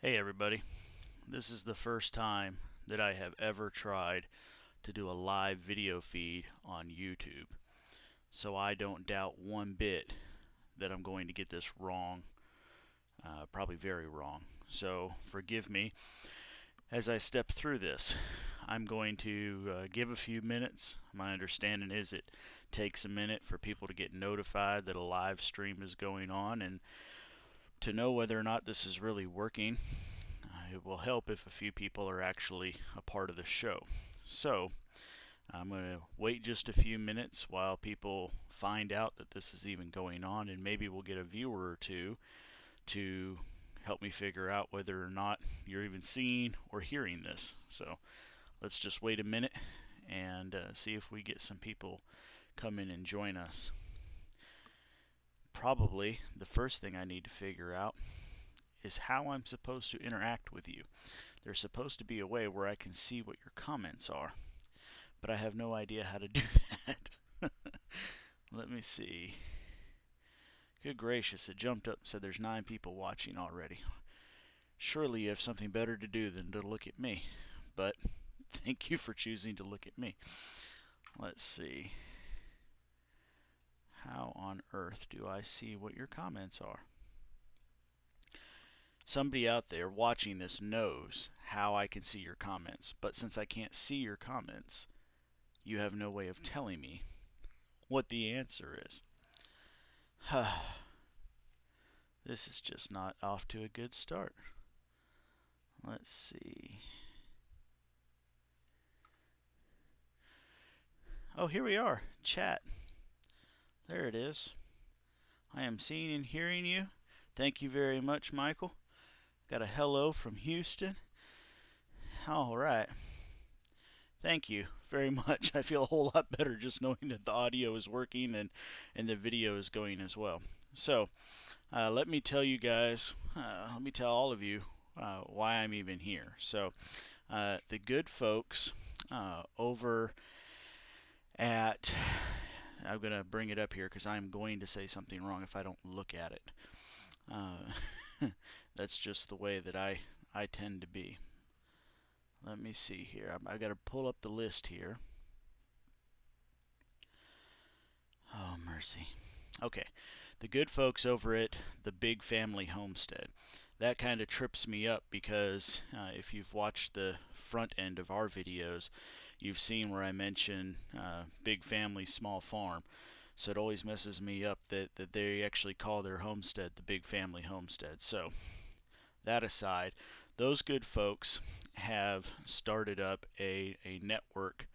Hey everybody, this is the first time that I have ever tried to do a live video feed on YouTube. So I don't doubt one bit that I'm going to get this wrong, probably very wrong. So forgive me as I step through this. I'm going to give a few minutes. My understanding is it takes a minute for people to get notified that a live stream is going on and to know whether or not this is really working. It will help if a few people are actually a part of the show. So I'm going to wait just a few minutes while people find out that this is even going on, and maybe we'll get a viewer or two to help me figure out whether or not you're even seeing or hearing this. So let's just wait a minute and see if we get some people come in and join us. Probably the first thing I need to figure out is how I'm supposed to interact with you. There's supposed to be a way where I can see what your comments are, but I have no idea how to do that. Let me see. Good gracious, it jumped up and said there's 9 people watching already. Surely you have something better to do than to look at me, but thank you for choosing to look at me. Let's see. How on earth do I see what your comments are? Somebody out there watching this knows how I can see your comments, but since I can't see your comments, you have no way of telling me what the answer is. This is just not off to a good start. Let's see. Oh, here we are. Chat. There it is. I am seeing and hearing you. Thank you very much, Michael. Got a hello from Houston. All right. Thank you very much. I feel a whole lot better just knowing that the audio is working and the video is going as well. So, let me tell you guys, let me tell all of you why I'm even here. So, the good folks over at, I'm going to bring it up here because I'm going to say something wrong if I don't look at it. That's just the way that I tend to be. Let me see here. I've got to pull up the list here. Oh, mercy. Okay. The good folks over at the Big Family Homestead. That kind of trips me up because if you've watched the front end of our videos, you've seen where I mention Big Family Small Farm. So it always messes me up that they actually call their homestead the Big Family Homestead. So that aside, those good folks have started up a network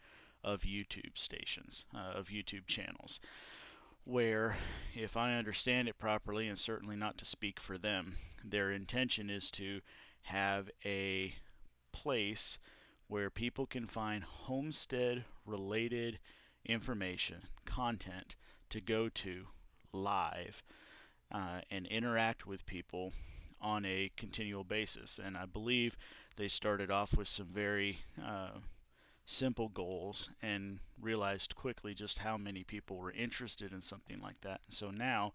of YouTube stations, of YouTube channels, where, if I understand it properly, and certainly not to speak for them, their intention is to have a place where people can find homestead related information, content to go to live and interact with people on a continual basis. And I believe they started off with some very simple goals and realized quickly just how many people were interested in something like that. And so now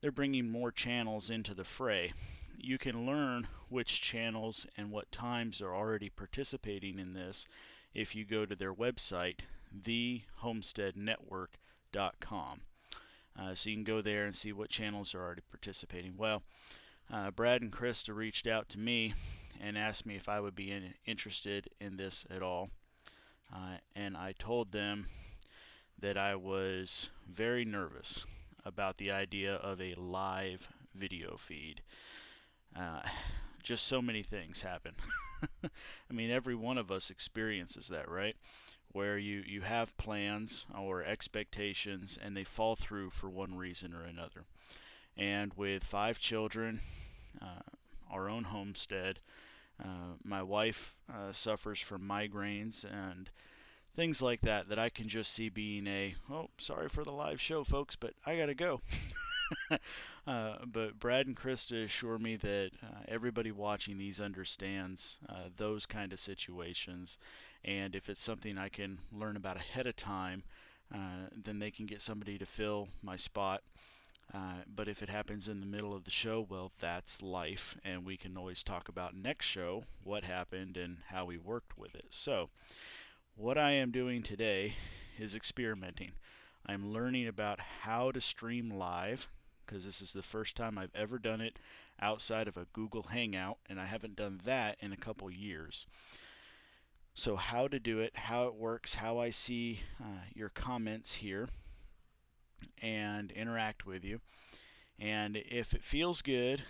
they're bringing more channels into the fray. You can learn which channels and what times are already participating in this if you go to their website, thehomesteadnetwork.com. So you can go there and see what channels are already participating. Well, Brad and Krista reached out to me and asked me if I would be interested in this at all. And I told them that I was very nervous about the idea of a live video feed. Just so many things happen. I mean, every one of us experiences that, right? Where you have plans or expectations and they fall through for one reason or another. And with 5 children, our own homestead, my wife suffers from migraines and things like that I can just see being oh, sorry for the live show, folks, but I gotta go. But Brad and Krista assure me that everybody watching these understands those kind of situations, and if it's something I can learn about ahead of time, then they can get somebody to fill my spot But if it happens in the middle of the show, well, that's life, and we can always talk about next show what happened and how we worked with it. So, what I am doing today is experimenting. I'm learning about how to stream live because this is the first time I've ever done it outside of a Google Hangout, and I haven't done that in a couple years. So, how to do it, how it works, how I see your comments here, and interact with you. And if it feels good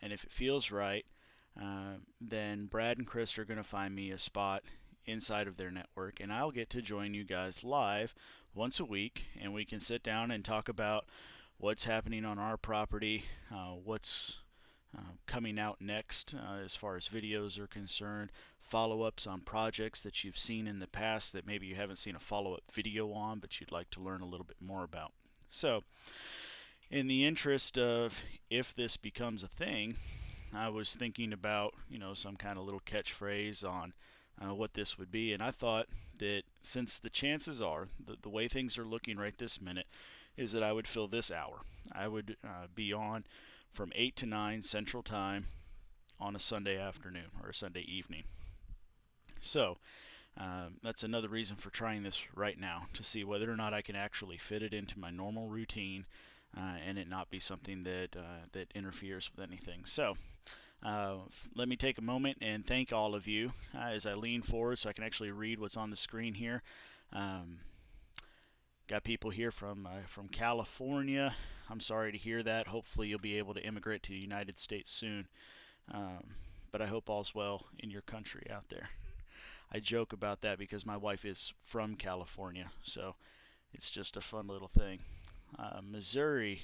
and if it feels right, then Brad and Chris are going to find me a spot inside of their network, and I'll get to join you guys live once a week, and we can sit down and talk about what's happening on our property, what's coming out next as far as videos are concerned, follow-ups on projects that you've seen in the past that maybe you haven't seen a follow-up video on but you'd like to learn a little bit more about. So, in the interest of if this becomes a thing, I was thinking about, some kind of little catchphrase on what this would be, and I thought that since the chances are, the way things are looking right this minute, is that I would fill this hour. I would be on from 8 to 9 Central Time on a Sunday afternoon or a Sunday evening. So, that's another reason for trying this right now, to see whether or not I can actually fit it into my normal routine and it not be something that interferes with anything. So, let me take a moment and thank all of you as I lean forward so I can actually read what's on the screen here. Got people here from California. I'm sorry to hear that. Hopefully you'll be able to immigrate to the United States soon. But I hope all's well in your country out there. I joke about that because my wife is from California, so it's just a fun little thing. Missouri,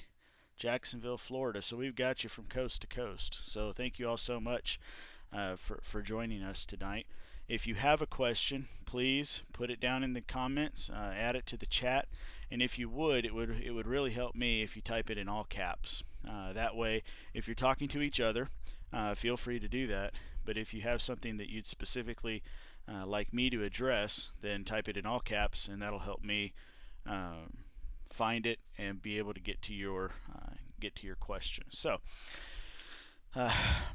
Jacksonville, Florida. So we've got you from coast to coast. So thank you all so much for joining us tonight. If you have a question, please put it down in the comments, add it to the chat, and if you would, it would really help me if you type it in all caps. That way, if you're talking to each other, feel free to do that. But if you have something that you'd specifically like me to address, then type it in all caps, and that'll help me find it and be able to get to your question. So,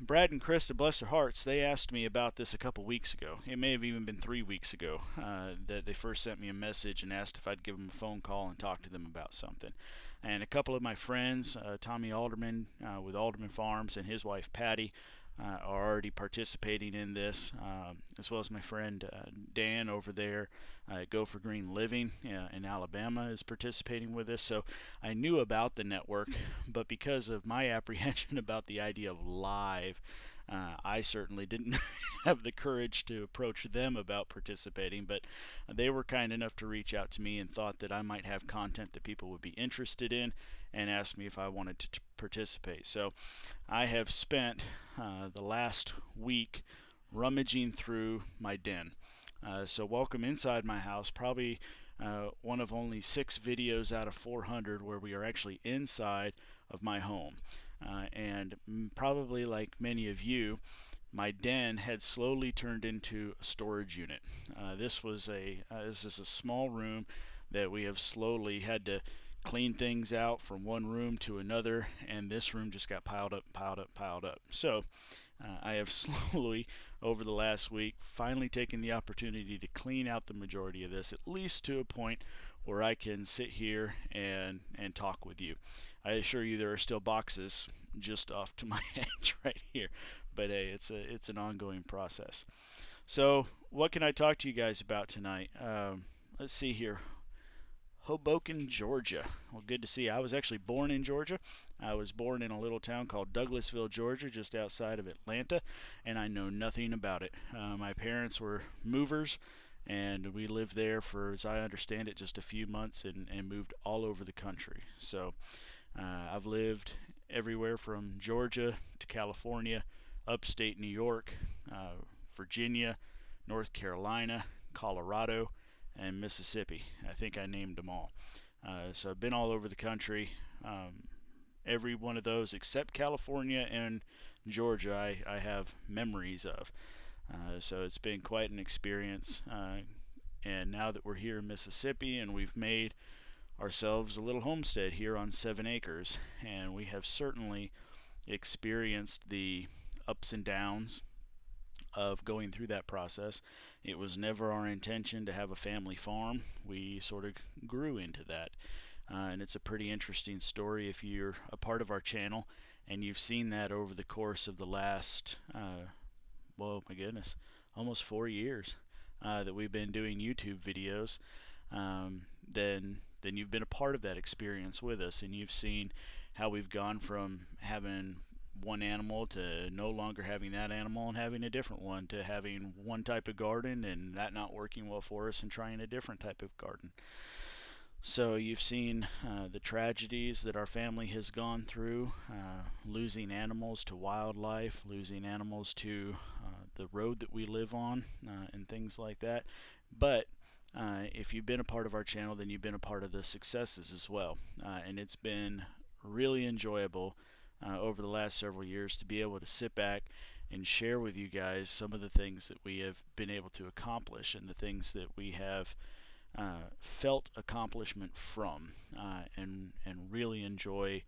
Brad and Krista, bless their hearts, they asked me about this a couple weeks ago. It may have even been 3 weeks ago that they first sent me a message and asked if I'd give them a phone call and talk to them about something. And a couple of my friends, Tommy Alderman with Alderman Farms and his wife Patty, are already participating in this, as well as my friend Dan over there at Go for Green Living in Alabama is participating with this. So I knew about the network, but because of my apprehension about the idea of live, I certainly didn't have the courage to approach them about participating, but they were kind enough to reach out to me and thought that I might have content that people would be interested in and asked me if I wanted to participate. So I have spent the last week rummaging through my den. So welcome inside my house, probably one of only 6 videos out of 400 where we are actually inside of my home. And probably like many of you, my den had slowly turned into a storage unit. This is a small room that we have slowly had to clean things out from one room to another, and this room just got piled up. So I have slowly, over the last week, finally taken the opportunity to clean out the majority of this, at least to a point where I can sit here and talk with you. I assure you there are still boxes just off to my edge right here, but hey, it's an ongoing process. So what can I talk to you guys about tonight? Let's see here. Hoboken, Georgia. Well, good to see you. I was actually born in Georgia. I was born in a little town called Douglasville, Georgia, just outside of Atlanta, and I know nothing about it. My parents were movers, and we lived there for, as I understand it, just a few months and moved all over the country. So I've lived everywhere from Georgia to California, upstate New York, Virginia, North Carolina, Colorado, and Mississippi. I think I named them all. So I've been all over the country. Every one of those except California and Georgia I have memories of. So it's been quite an experience. And now that we're here in Mississippi and we've made ourselves a little homestead here on 7 acres, and we have certainly experienced the ups and downs of going through that process. It was never our intention to have a family farm. We sort of grew into that. And it's a pretty interesting story if you're a part of our channel and you've seen that over the course of the last, well, my goodness, almost 4 years that we've been doing YouTube videos. Then you've been a part of that experience with us, and you've seen how we've gone from having one animal to no longer having that animal and having a different one, to having one type of garden and that not working well for us and trying a different type of garden. So you've seen the tragedies that our family has gone through, losing animals to wildlife, losing animals to the road that we live on, and things like that. But if you've been a part of our channel, then you've been a part of the successes as well. And it's been really enjoyable over the last several years to be able to sit back and share with you guys some of the things that we have been able to accomplish and the things that we have felt accomplishment from, and really enjoy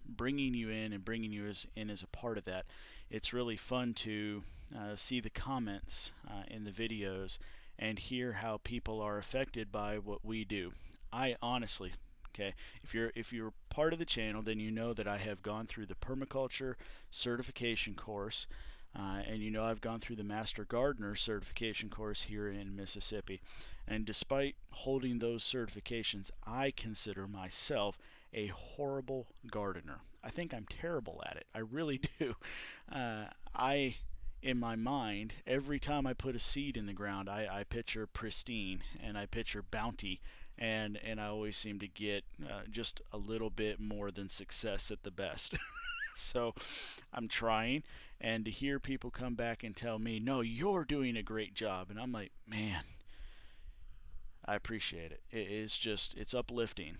bringing you in and bringing you in as a part of that. It's really fun to see the comments in the videos and hear how people are affected by what we do. I honestly, okay, if you're part of the channel, then you know that I have gone through the permaculture certification course, and you know I've gone through the Master Gardener certification course here in Mississippi. And despite holding those certifications, I consider myself a horrible gardener. I think I'm terrible at it. I really do. In my mind, every time I put a seed in the ground, I picture pristine and I picture bounty, and I always seem to get just a little bit more than success at the best. So I'm trying, and to hear people come back and tell me, no, you're doing a great job, and I'm like, man, I appreciate it. It's uplifting,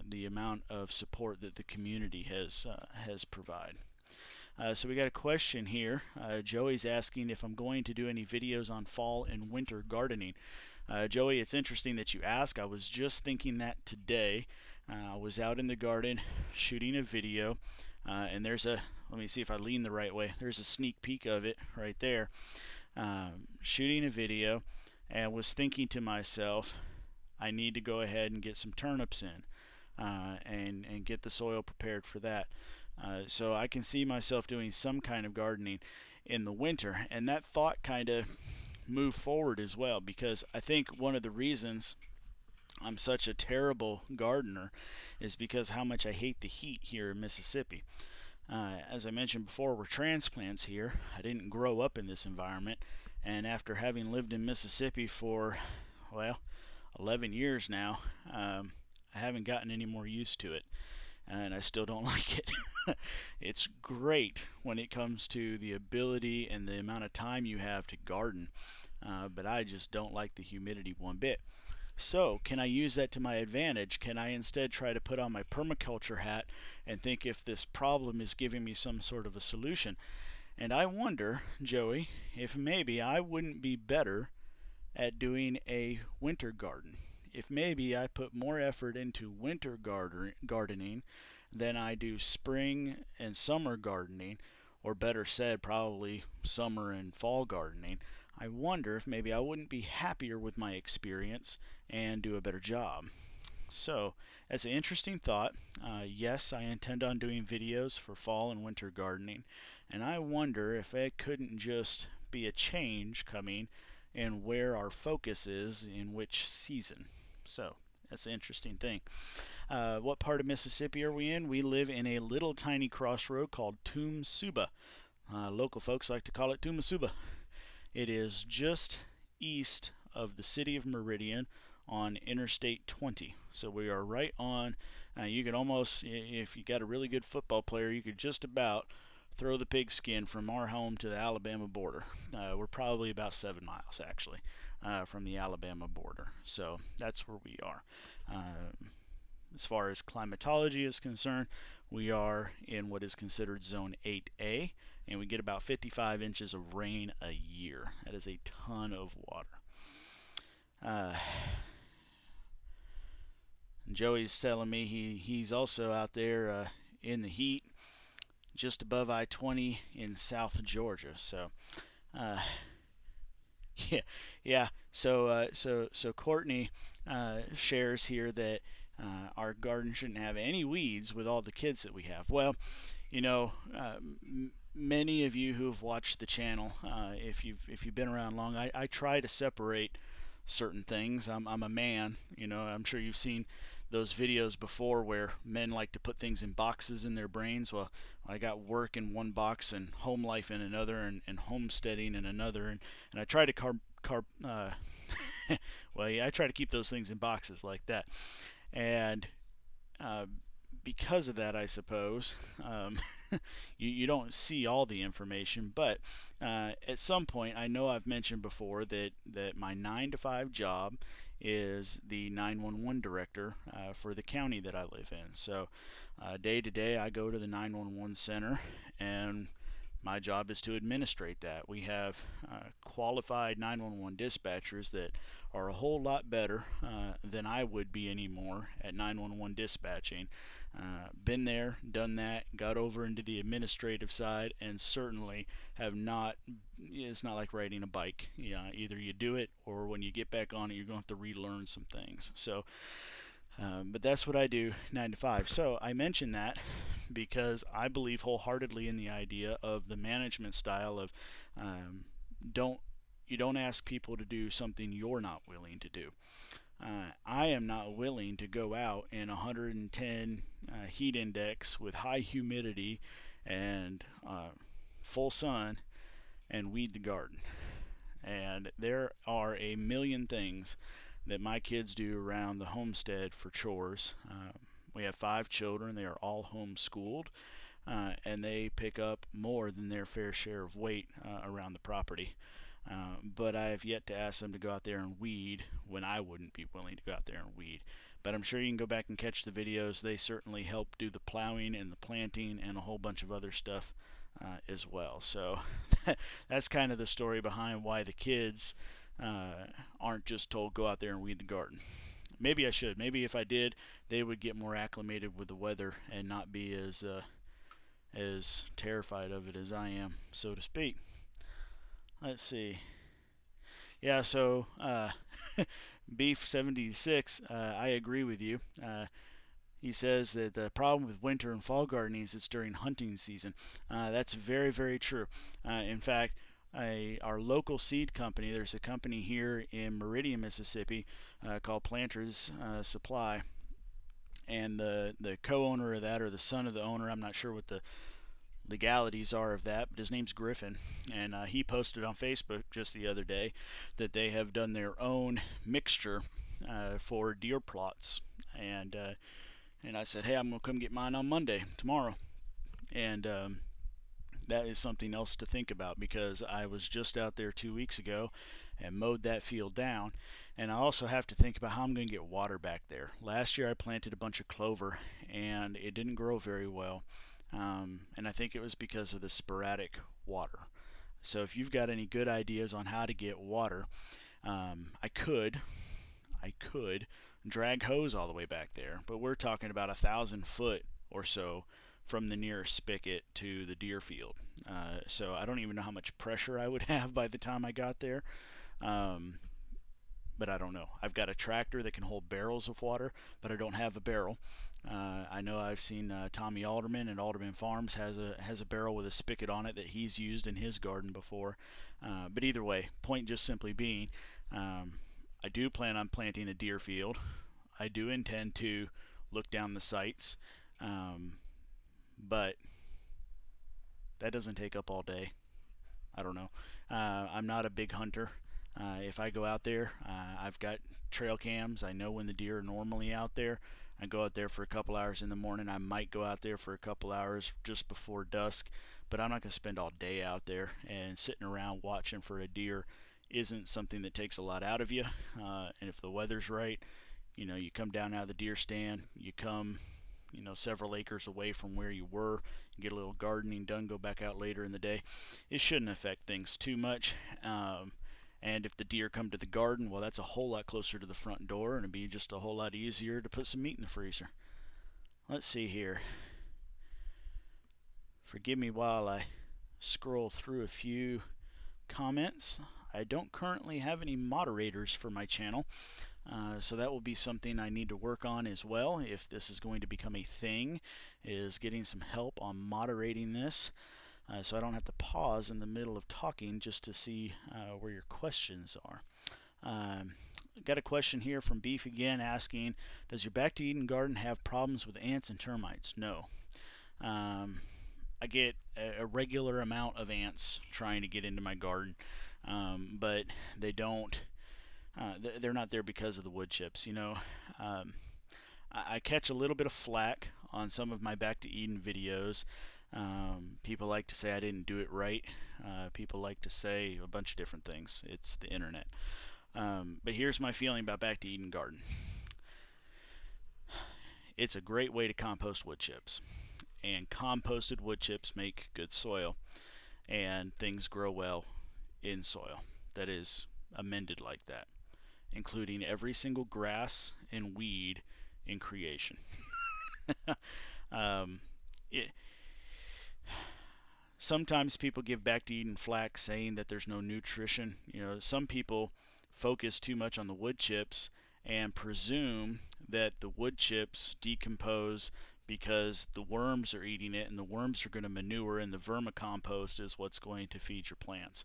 the amount of support that the community has provided. So we got a question here. Joey's asking if I'm going to do any videos on fall and winter gardening. Joey, it's interesting that you ask. I was just thinking that today. I was out in the garden shooting a video, and let me see if I lean the right way. There's a sneak peek of it right there. Shooting a video, and was thinking to myself, I need to go ahead and get some turnips in, and get the soil prepared for that. So I can see myself doing some kind of gardening in the winter, and that thought kind of moved forward as well, because I think one of the reasons I'm such a terrible gardener is because how much I hate the heat here in Mississippi. As I mentioned before, we're transplants here. I didn't grow up in this environment, and after having lived in Mississippi for, well, 11 years now, I haven't gotten any more used to it, and I still don't like it. It's great when it comes to the ability and the amount of time you have to garden, but I just don't like the humidity one bit. So can I use that to my advantage? Can I instead try to put on my permaculture hat and think if this problem is giving me some sort of a solution? And I wonder, Joey, if maybe I wouldn't be better at doing a winter garden. If maybe I put more effort into winter gardening than I do spring and summer gardening, or better said, probably summer and fall gardening, I wonder if maybe I wouldn't be happier with my experience and do a better job. So that's an interesting thought. Yes, I intend on doing videos for fall and winter gardening, and I wonder if it couldn't just be a change coming in where our focus is in which season. So that's an interesting thing. What part of Mississippi are we in? We live in a little tiny crossroad called Tumsuba. Local folks like to call it Tumasuba. It is just east of the city of Meridian on Interstate 20. So we are right on, you could almost, if you got a really good football player, you could just about throw the pigskin from our home to the Alabama border. We're probably about 7 miles actually from the Alabama border. So that's where we are. As far as climatology is concerned, we are in what is considered zone 8A, and we get about 55 inches of rain a year. That is a ton of water. Joey's telling me he's also out there in the heat just above I-20 in South Georgia. So uh, yeah, yeah. So Courtney shares here that our garden shouldn't have any weeds with all the kids that we have. Well, you know, many of you who have watched the channel, if you've been around long, I try to separate certain things. I'm a man, you know. I'm sure you've seen those videos before where men like to put things in boxes in their brains. Well, I got work in one box and home life in another, and homesteading in another, and I try to well, yeah, I try to keep those things in boxes like that, and uh, because of that, I suppose, you don't see all the information. But at some point, I know I've mentioned before that my 9 to 5 job is the 911 director for the county that I live in. So day to day, I go to the 911 center, and my job is to administrate that. We have qualified 911 dispatchers that are a whole lot better than I would be anymore at 911 dispatching. Been there, done that, got over into the administrative side, and certainly have not. It's not like riding a bike. Either you do it, or when you get back on it, you're going to have to relearn some things. So, but that's what I do 9 to 5. So I mention that because I believe wholeheartedly in the idea of the management style of don't you don't ask people to do something you're not willing to do. I am not willing to go out in 110 heat index with high humidity and full sun and weed the garden. And there are a million things that my kids do around the homestead for chores. We have 5 children. They are all homeschooled, and they pick up more than their fair share of weight around the property. But I have yet to ask them to go out there and weed when I wouldn't be willing to go out there and weed. But I'm sure you can go back and catch the videos. They certainly help do the plowing and the planting and a whole bunch of other stuff as well. So that's kind of the story behind why the kids aren't just told go out there and weed the garden. Maybe I should. Maybe if I did, they would get more acclimated with the weather and not be as terrified of it as I am, so to speak. Let's see. Yeah, so Beef 76, I agree with you. He says that the problem with winter and fall gardening is it's during hunting season. That's very, very true. In fact, our local seed company, there's a company here in Meridian, Mississippi called Planters Supply. And the co-owner of that, or the son of the owner, I'm not sure what the legalities are of that, but his name's Griffin, and he posted on Facebook just the other day that they have done their own mixture for deer plots, and I said, hey, I'm gonna come get mine on Monday, tomorrow, and that is something else to think about because I was just out there 2 weeks ago and mowed that field down, and I also have to think about how I'm going to get water back there. Last year I planted a bunch of clover and it didn't grow very well. And I think it was because of the sporadic water. So if you've got any good ideas on how to get water, I could drag hose all the way back there, but we're talking about 1,000 foot or so from the nearest spigot to the deer field. So I don't even know how much pressure I would have by the time I got there. Um, but I don't know. I've got a tractor that can hold barrels of water, but I don't have a barrel. I know I've seen Tommy Alderman at Alderman Farms has a barrel with a spigot on it that he's used in his garden before. But either way, point just simply being, I do plan on planting a deer field. I do intend to look down the sites, but that doesn't take up all day. I don't know. I'm not a big hunter. If I go out there, I've got trail cams. I know when the deer are normally out there. I go out there for a couple hours in the morning. I might go out there for a couple hours just before dusk, but I'm not going to spend all day out there, and sitting around watching for a deer isn't something that takes a lot out of you. And if the weather's right, you come down out of the deer stand, you come several acres away from where you were, get a little gardening done, go back out later in the day. It shouldn't affect things too much. And if the deer come to the garden, well, that's a whole lot closer to the front door, and it'd be just a whole lot easier to put some meat in the freezer. Let's see here. Forgive me while I scroll through a few comments. I don't currently have any moderators for my channel, so that will be something I need to work on as well if this is going to become a thing, is getting some help on moderating this, so I don't have to pause in the middle of talking just to see where your questions are. Got a question here from Beef again asking, does your Back to Eden garden have problems with ants and termites? No. I get a regular amount of ants trying to get into my garden, but they don't. They're not there because of the wood chips. I catch a little bit of flack on some of my Back to Eden videos. People like to say I didn't do it right. People like to say a bunch of different things. It's the internet. But here's my feeling about Back to Eden garden. It's a great way to compost wood chips. And composted wood chips make good soil, and things grow well in soil that is amended like that, including every single grass and weed in creation. Sometimes people give Back to Eden flack saying that there's no nutrition. Some people focus too much on the wood chips and presume that the wood chips decompose because the worms are eating it, and the worms are going to manure, and the vermicompost is what's going to feed your plants.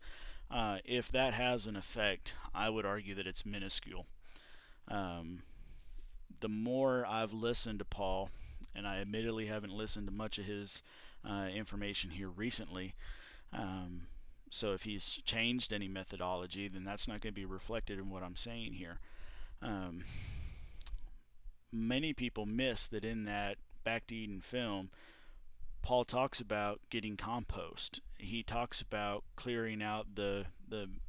If that has an effect, I would argue that it's minuscule. The more I've listened to Paul, and I admittedly haven't listened to much of his information here recently, so if he's changed any methodology, then that's not going to be reflected in what I'm saying here. Many people miss that in that Back to Eden film, Paul talks about getting compost. He talks about clearing out the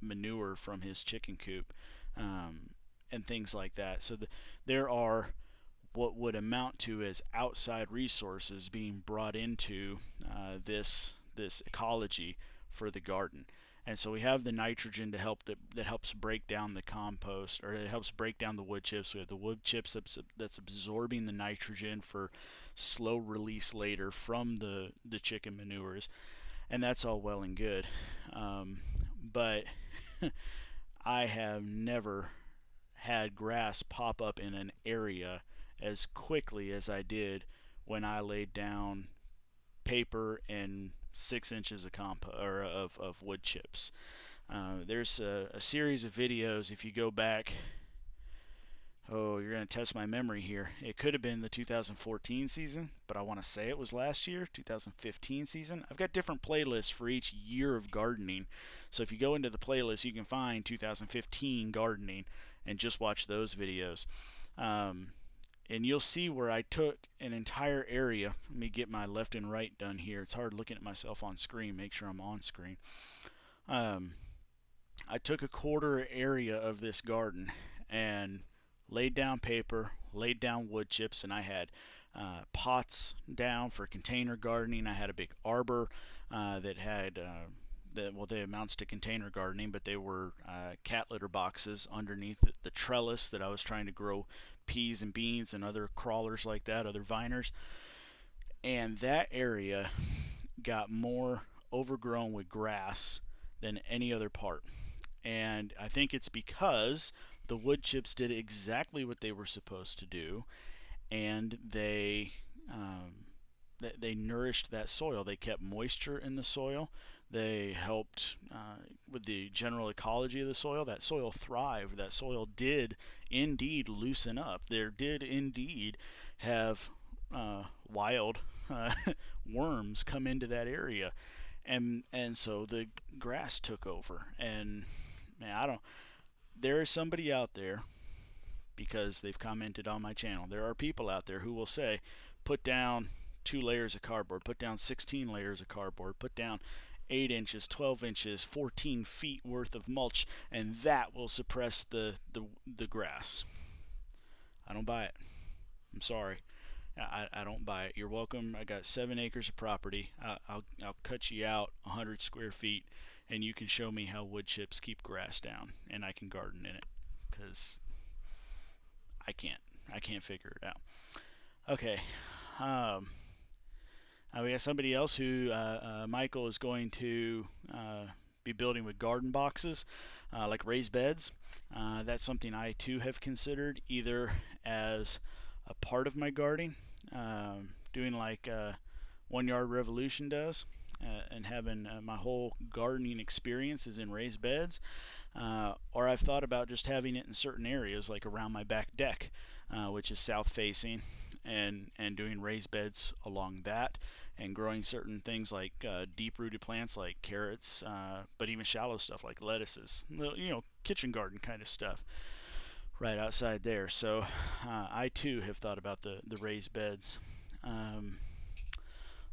manure from his chicken coop, and things like that. So there are what would amount to as outside resources being brought into this ecology for the garden. And so we have the nitrogen to help that helps break down the compost, or it helps break down the wood chips. We have the wood chips that's absorbing the nitrogen for slow release later from the chicken manures, and that's all well and good. But I have never had grass pop up in an area as quickly as I did when I laid down paper and 6 inches of of wood chips. There's a series of videos. If you go back, you're going to test my memory here. It could have been the 2014 season, but I want to say it was last year, 2015 season. I've got different playlists for each year of gardening. So if you go into the playlist, you can find 2015 gardening and just watch those videos. And you'll see where I took an entire area. Let me get my left and right done here. It's hard looking at myself on screen. Make sure I'm on screen. I took a quarter area of this garden and laid down paper, laid down wood chips, and I had pots down for container gardening. I had a big arbor that had they amounts to container gardening, but they were cat litter boxes underneath the trellis that I was trying to grow peas and beans and other crawlers like that, other viners. And that area got more overgrown with grass than any other part. And I think it's because the wood chips did exactly what they were supposed to do, and they nourished that soil. They kept moisture in the soil. They helped with the general ecology of the soil. That soil thrived. That soil did indeed loosen up. There did indeed have wild worms come into that area, and so the grass took over. And man, there is somebody out there, because they've commented on my channel, there are people out there who will say, put down 2 layers of cardboard, put down 16 layers of cardboard, put down 8 inches, 12 inches, 14 feet worth of mulch, and that will suppress the grass. I don't buy it. I'm sorry. I don't buy it. You're welcome. I got 7 acres of property. I'll cut you out 100 square feet and you can show me how wood chips keep grass down, and I can garden in it, because I can't. I can't figure it out. Okay. Um, we got somebody else who Michael is going to be building with garden boxes, like raised beds. That's something I too have considered, either as a part of my gardening, doing like 1 Yard Revolution does, and having my whole gardening experience is in raised beds, or I've thought about just having it in certain areas, like around my back deck, which is south facing, and doing raised beds along that, and growing certain things like deep rooted plants like carrots, but even shallow stuff like lettuces, kitchen garden kind of stuff right outside there. So I too have thought about the raised beds.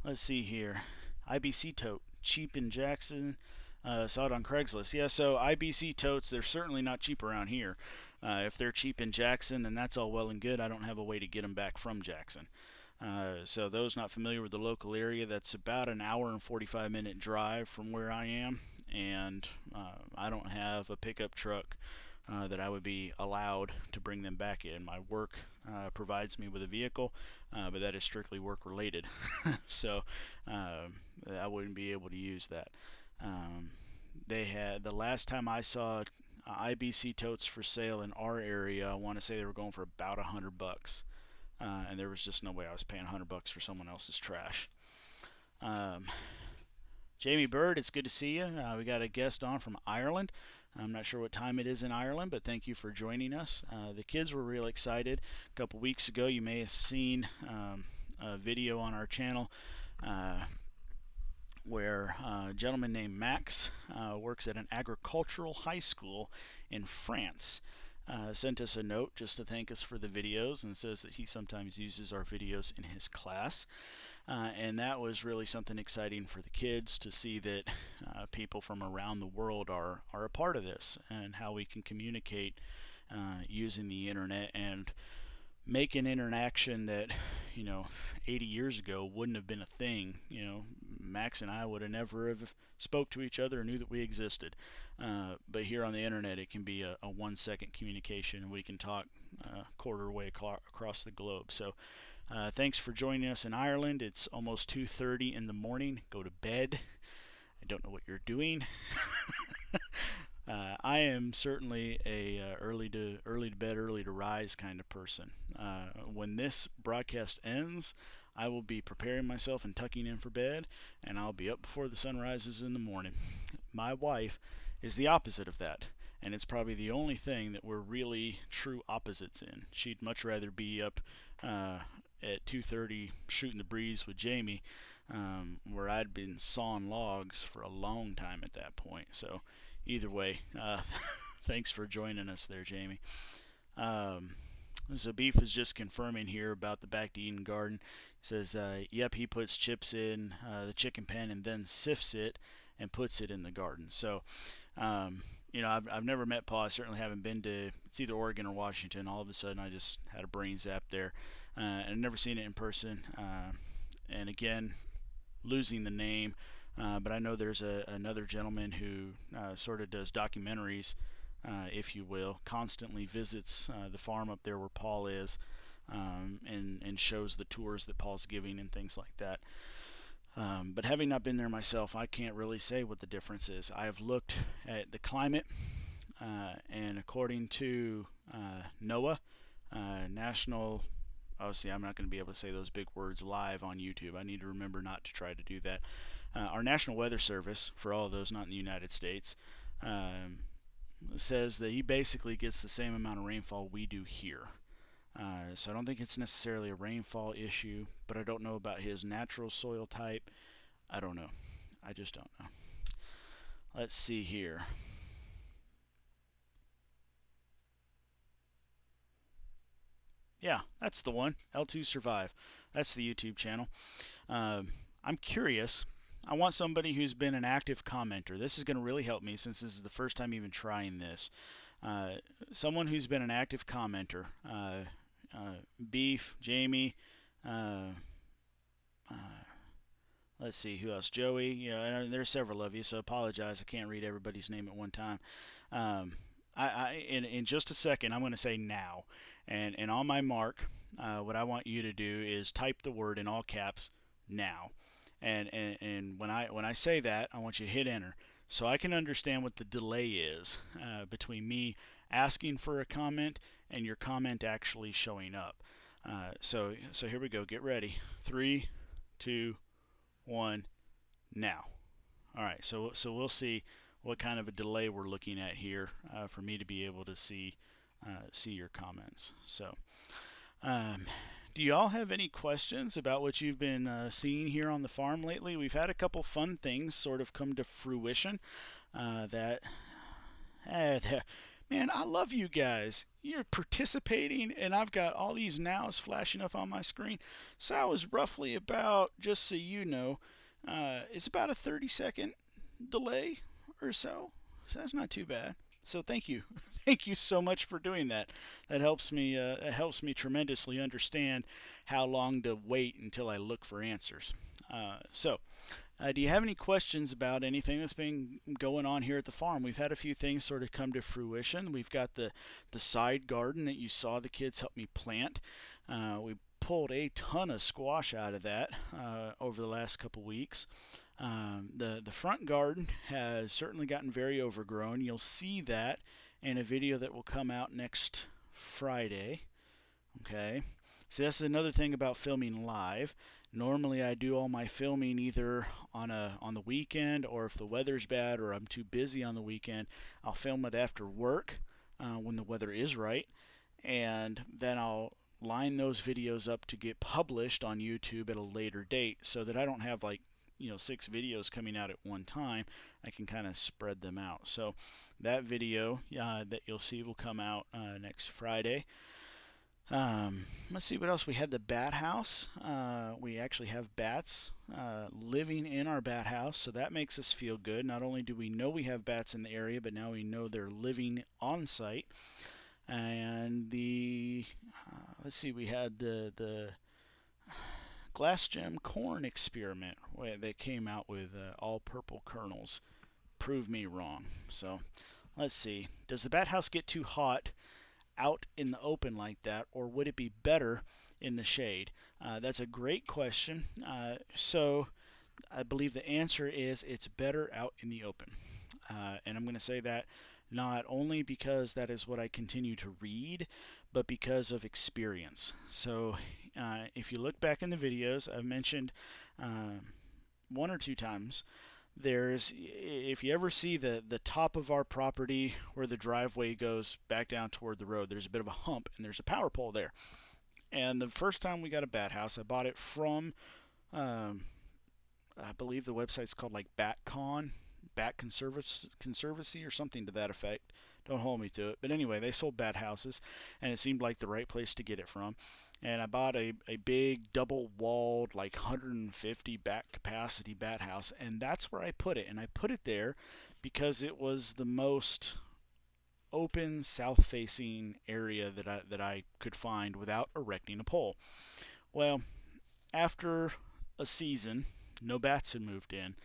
Let's see here. IBC tote, cheap in Jackson. Saw it on Craigslist. Yeah, so IBC totes, they're certainly not cheap around here. If they're cheap in Jackson, then that's all well and good. I don't have a way to get them back from Jackson. So those not familiar with the local area, that's about an hour and 45-minute drive from where I am, and I don't have a pickup truck that I would be allowed to bring them back in. My work provides me with a vehicle, but that is strictly work related, so I wouldn't be able to use that. They had, the last time I saw IBC totes for sale in our area, I want to say they were going for about $100, and there was just no way I was paying $100 for someone else's trash. Jamie Bird, it's good to see you. We got a guest on from Ireland. I'm not sure what time it is in Ireland, but thank you for joining us. The kids were real excited. A couple weeks ago, you may have seen a video on our channel where a gentleman named Max works at an agricultural high school in France. Sent us a note just to thank us for the videos, and says that he sometimes uses our videos in his class. And that was really something exciting for the kids to see that people from around the world are a part of this, and how we can communicate using the internet and make an interaction that 80 years ago wouldn't have been a thing. Max and I would have never have spoke to each other or knew that we existed, but here on the internet it can be a 1-second communication, and we can talk quarter way across the globe. So thanks for joining us in Ireland. It's almost 2:30 in the morning. Go to bed. I don't know what you're doing. I am certainly a early to bed, early to rise kind of person. When this broadcast ends, I will be preparing myself and tucking in for bed, and I'll be up before the sun rises in the morning. My wife is the opposite of that, and it's probably the only thing that we're really true opposites in. She'd much rather be up at 2:30 shooting the breeze with Jamie, where I'd been sawing logs for a long time at that point. So either way, thanks for joining us there, Jamie. So Beef is just confirming here about the Back to Eden garden. He says, yep, he puts chips in the chicken pen and then sifts it and puts it in the garden. So I've never met Paul. I certainly haven't been to, it's either Oregon or Washington. All of a sudden I just had a brain zap there, and I've never seen it in person. And again, losing the name, but I know there's another gentleman who sort of does documentaries, if you will, constantly visits the farm up there where Paul is, and shows the tours that Paul's giving and things like that. But having not been there myself, I can't really say what the difference is. I have looked at the climate, and according to NOAA, National, oh, see, I'm not going to be able to say those big words live on YouTube. I need to remember not to try to do that. Our National Weather Service, for all of those not in the United States, says that he basically gets the same amount of rainfall we do here. So I don't think it's necessarily a rainfall issue, but I don't know about his natural soil type. I don't know. I just don't know. Let's see here. Yeah, that's the one. L2 Survive. That's the YouTube channel. I'm curious. I want somebody who's been an active commenter. This is going to really help me since this is the first time even trying this. Someone who's been an active commenter. Beef, Jamie. Let's let's see who else. Joey, and there's several of you, so apologize. I can't read everybody's name at one time. Um, in just a second, I'm going to say now, and on my mark, what I want you to do is type the word in all caps now, and when I say that, I want you to hit enter, so I can understand what the delay is between me asking for a comment and your comment actually showing up. So here we go. Get ready. 3, 2, 1, now. All right. So we'll see what kind of a delay we're looking at here for me to be able to see your comments. So, do you all have any questions about what you've been seeing here on the farm lately? We've had a couple fun things sort of come to fruition. That Man, I love you guys. You're participating, and I've got all these nows flashing up on my screen. So I was roughly about, just so you know, it's about a 30-second delay or so. So that's not too bad. So thank you, thank you so much for doing that. That helps me. It helps me tremendously understand how long to wait until I look for answers. Do you have any questions about anything that's been going on here at the farm? We've had a few things sort of come to fruition. We've got the side garden that you saw the kids help me plant. We pulled a ton of squash out of that over the last couple weeks. The front garden has certainly gotten very overgrown. You'll see that in a video that will come out next Friday. Okay, so that's another thing about filming live. Normally I do all my filming either on the weekend, or if the weather's bad or I'm too busy on the weekend, I'll film it after work when the weather is right, and then I'll line those videos up to get published on YouTube at a later date, so that I don't have 6 videos coming out at one time. I can kind of spread them out. So that video that you'll see will come out next Friday. Let's see what else. We had the bat house. We actually have bats living in our bat house, so that makes us feel good. Not only do we know we have bats in the area, but now we know they're living on site. And let's see, we had the glass gem corn experiment that came out with all purple kernels. Prove me wrong. So let's see. Does the bat house get too hot out in the open like that, or would it be better in the shade? That's a great question. So I believe the answer is it's better out in the open. And I'm going to say that not only because that is what I continue to read, but because of experience. So if you look back in the videos, I've mentioned 1 or 2 times, if you ever see the top of our property where the driveway goes back down toward the road, there's a bit of a hump and there's a power pole there. And the first time we got a bat house, I bought it from I believe the website's called like BatCon, Bat Conservancy or something to that effect. Don't hold me to it. But anyway, they sold bat houses, and it seemed like the right place to get it from. And I bought a big double-walled, like 150 bat capacity bat house, and that's where I put it. And I put it there because it was the most open, south-facing area that I could find without erecting a pole. Well, after a season, no bats had moved in.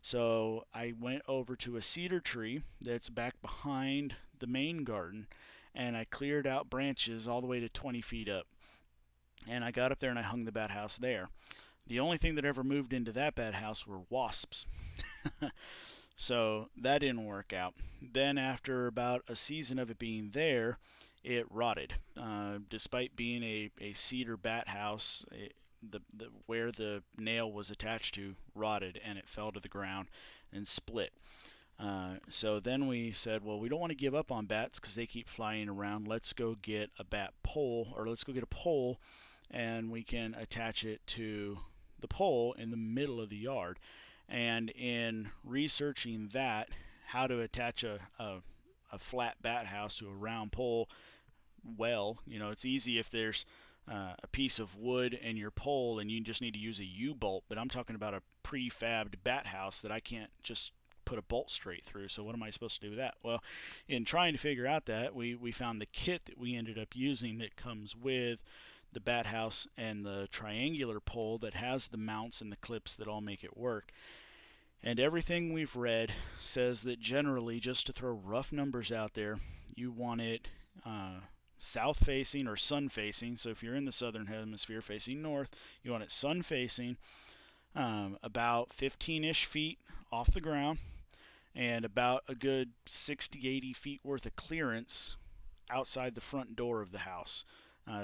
So I went over to a cedar tree that's back behind the main garden, and I cleared out branches all the way to 20 feet up. And I got up there and I hung the bat house there. The only thing that ever moved into that bat house were wasps. So that didn't work out. Then after about a season of it being there, it rotted. Despite being a cedar bat house, where the nail was attached to rotted, and it fell to the ground and split. So then we said, well, we don't want to give up on bats because they keep flying around. Let's go get a bat pole, or let's go get a pole, and we can attach it to the pole in the middle of the yard. And in researching that, how to attach a flat bat house to a round pole, well, it's easy if there's a piece of wood and your pole and you just need to use a U-bolt, but I'm talking about a prefabbed bat house that I can't just put a bolt straight through. So what am I supposed to do with that? Well, in trying to figure out that, we found the kit that we ended up using that comes with the bat house and the triangular pole that has the mounts and the clips that all make it work. And everything we've read says that generally, just to throw rough numbers out there, you want it south facing or sun facing. So if you're in the southern hemisphere facing north, you want it sun facing, about 15-ish feet off the ground, and about a good 60-80 feet worth of clearance outside the front door of the house.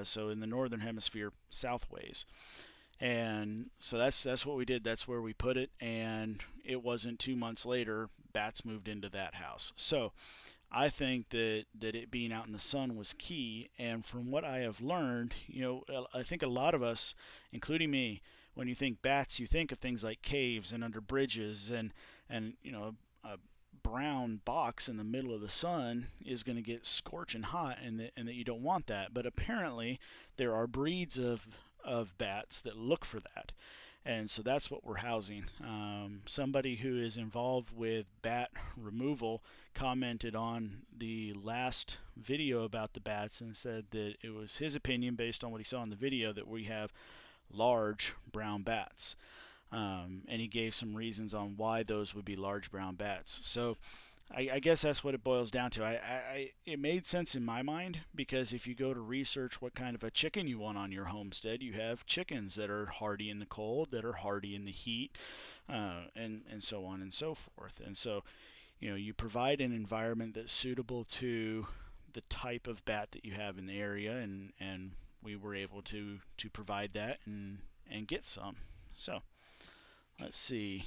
So in the northern hemisphere, southways. And so that's what we did. That's where we put it, and it wasn't 2 months later bats moved into that house. So I think that it being out in the sun was key. And from what I have learned, I think a lot of us, including me, when you think bats, you think of things like caves and under bridges, and a brown box in the middle of the sun is going to get scorching hot, and that you don't want that. But apparently there are breeds of bats that look for that, and so that's what we're housing. Somebody who is involved with bat removal commented on the last video about the bats and said that it was his opinion, based on what he saw in the video, that we have large brown bats. And he gave some reasons on why those would be large brown bats. So I guess that's what it boils down to. It made sense in my mind, because if you go to research what kind of a chicken you want on your homestead, you have chickens that are hardy in the cold, that are hardy in the heat, and so on and so forth. And so, you provide an environment that's suitable to the type of bat that you have in the area, and we were able to provide that and get some. So let's see.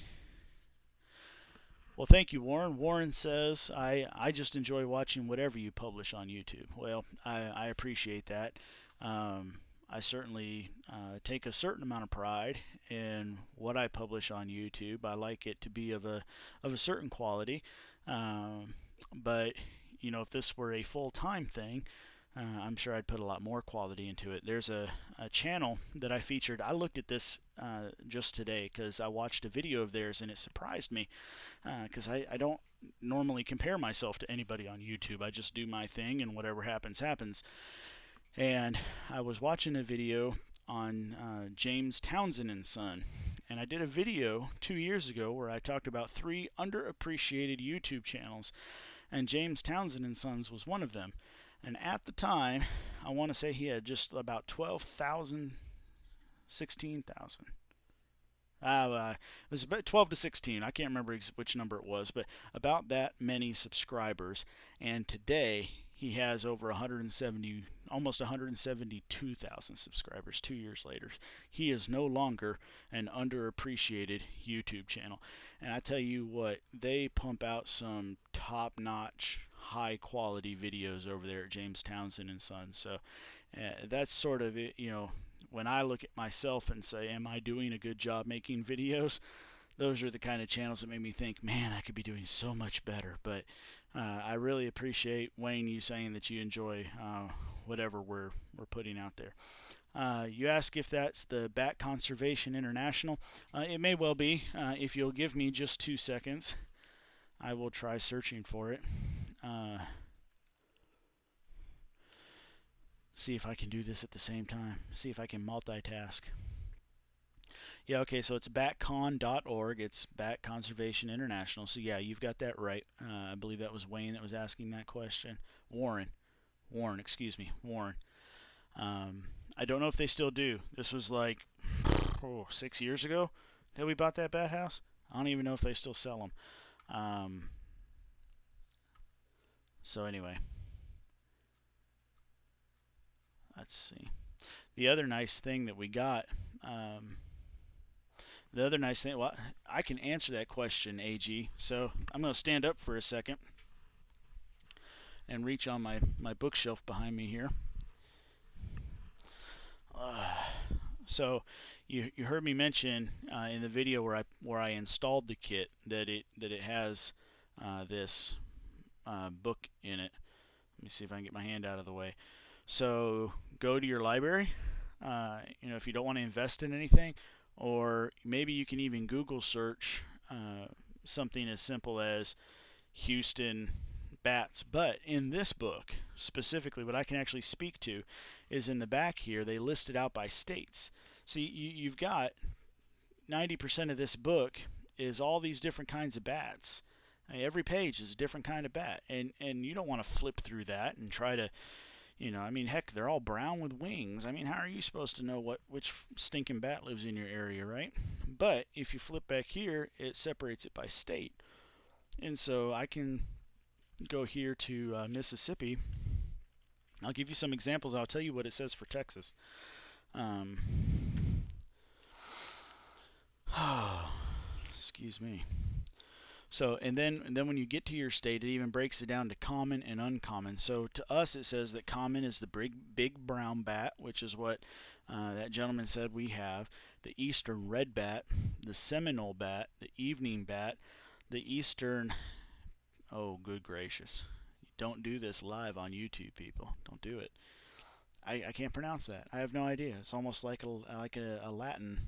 Well, thank you, Warren. Warren says, I just enjoy watching whatever you publish on YouTube. Well, I appreciate that. I certainly take a certain amount of pride in what I publish on YouTube. I like it to be of a certain quality. But, if this were a full-time thing, I'm sure I'd put a lot more quality into it. There's a channel that I featured. I looked at this just today because I watched a video of theirs, and it surprised me, because I don't normally compare myself to anybody on YouTube. I just do my thing, and whatever happens, happens. And I was watching a video on James Townsend and Son, and I did a video 2 years ago where I talked about 3 underappreciated YouTube channels, and James Townsend and Sons was one of them. And at the time, I want to say he had just about 12,000, 16,000. It was about 12 to 16. I can't remember which number it was, but about that many subscribers. And today, he has over 170, almost 172,000 subscribers 2 years later. He is no longer an underappreciated YouTube channel. And I tell you what, they pump out some top-notch, high-quality videos over there at James Townsend and Sons. So that's sort of it. When I look at myself and say, am I doing a good job making videos? Those are the kind of channels that make me think, man, I could be doing so much better. But I really appreciate, Wayne, you saying that you enjoy whatever we're putting out there. You ask if that's the Bat Conservation International. It may well be. If you'll give me just 2 seconds, I will try searching for it. See if I can do this at the same time. See if I can multitask. Yeah, okay, so it's batcon.org. It's Bat Conservation International. So yeah, you've got that right. I believe that was Wayne that was asking that question. Warren, excuse me, Warren. I don't know if they still do. This was like 6 years ago that we bought that bat house. I don't even know if they still sell them. So anyway, let's see. The other nice thing that we got, well, I can answer that question, AG. So I'm going to stand up for a second and reach on my bookshelf behind me here. So you heard me mention in the video where I installed the kit that it has this book in it. Let me see if I can get my hand out of the way. So go to your library. If you don't want to invest in anything, or maybe you can even Google search something as simple as Houston bats. But in this book, specifically, what I can actually speak to is in the back here, they list it out by states. So you've got 90% of this book is all these different kinds of bats. I mean, every page is a different kind of bat, and you don't want to flip through that and try to, I mean, heck, they're all brown with wings. I mean, how are you supposed to know which stinking bat lives in your area, right? But if you flip back here, it separates it by state. And so I can go here to Mississippi. I'll give you some examples. I'll tell you what it says for Texas. Excuse me. So, and then when you get to your state, it even breaks it down to common and uncommon. So to us, it says that common is the big brown bat, which is what that gentleman said we have. The eastern red bat, the Seminole bat, the evening bat, the eastern. Oh, good gracious! Don't do this live on YouTube, people. Don't do it. I can't pronounce that. I have no idea. It's almost like a Latin.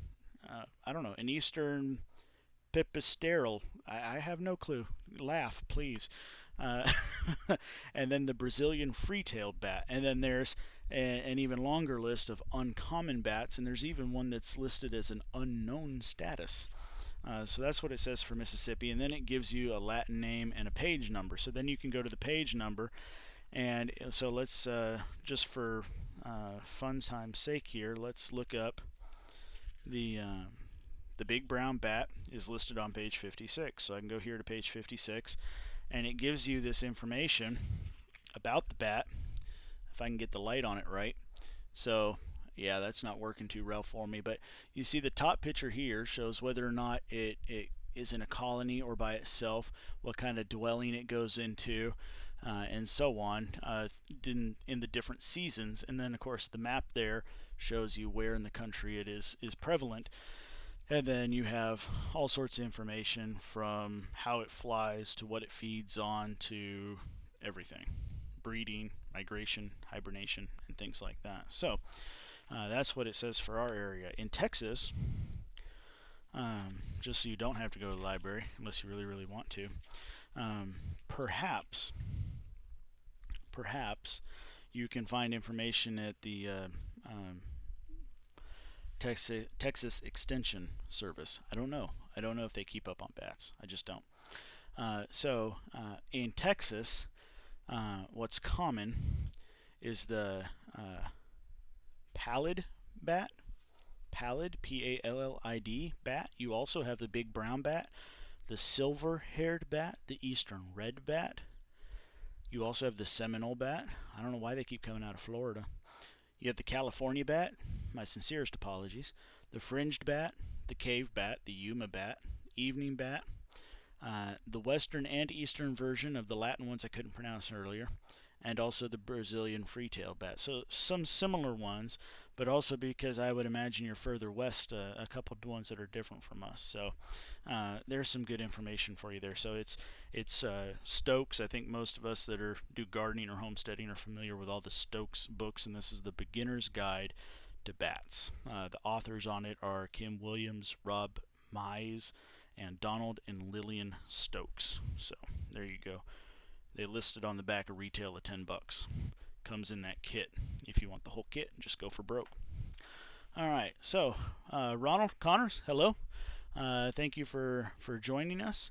I don't know. An eastern pipistrelle. I have no clue. Laugh, please. And then the Brazilian free-tailed bat. And then there's an even longer list of uncommon bats, and there's even one that's listed as an unknown status. So that's what it says for Mississippi, and then it gives you a Latin name and a page number. So then you can go to the page number, and so let's, just for fun time's sake here, let's look up the big brown bat is listed on page 56. So I can go here to page 56, and it gives you this information about the bat, if I can get the light on it right. So yeah, that's not working too well for me, but you see the top picture here shows whether or not it is in a colony or by itself, what kind of dwelling it goes into, and so on, in the different seasons. And then of course the map there shows you where in the country it is prevalent. And then you have all sorts of information from how it flies to what it feeds on to everything. Breeding, migration, hibernation, and things like that. So that's what it says for our area. In Texas, just so you don't have to go to the library unless you really, really want to, perhaps you can find information at the Texas Extension Service. I don't know. I don't know if they keep up on bats. I just don't. So in Texas, what's common is the pallid bat. Pallid, P-A-L-L-I-D, bat. You also have the big brown bat, the silver-haired bat, the eastern red bat. You also have the Seminole bat. I don't know why they keep coming out of Florida. You have the California bat, my sincerest apologies, the fringed bat, the cave bat, the Yuma bat, evening bat, the western and eastern version of the Latin ones I couldn't pronounce earlier, and also the Brazilian free-tailed bat. So some similar ones, but also because I would imagine you're further west, a couple of ones that are different from us. So there's some good information for you there. So it's Stokes. I think most of us that do gardening or homesteading are familiar with all the Stokes books, and this is the Beginner's Guide to Bats. The authors on it are Kim Williams, Rob Mize, and Donald and Lillian Stokes. So there you go. They listed on the back a retail of $10. Comes in that kit. If you want the whole kit, just go for broke. All right, so Ronald Connors, hello. Thank you for joining us.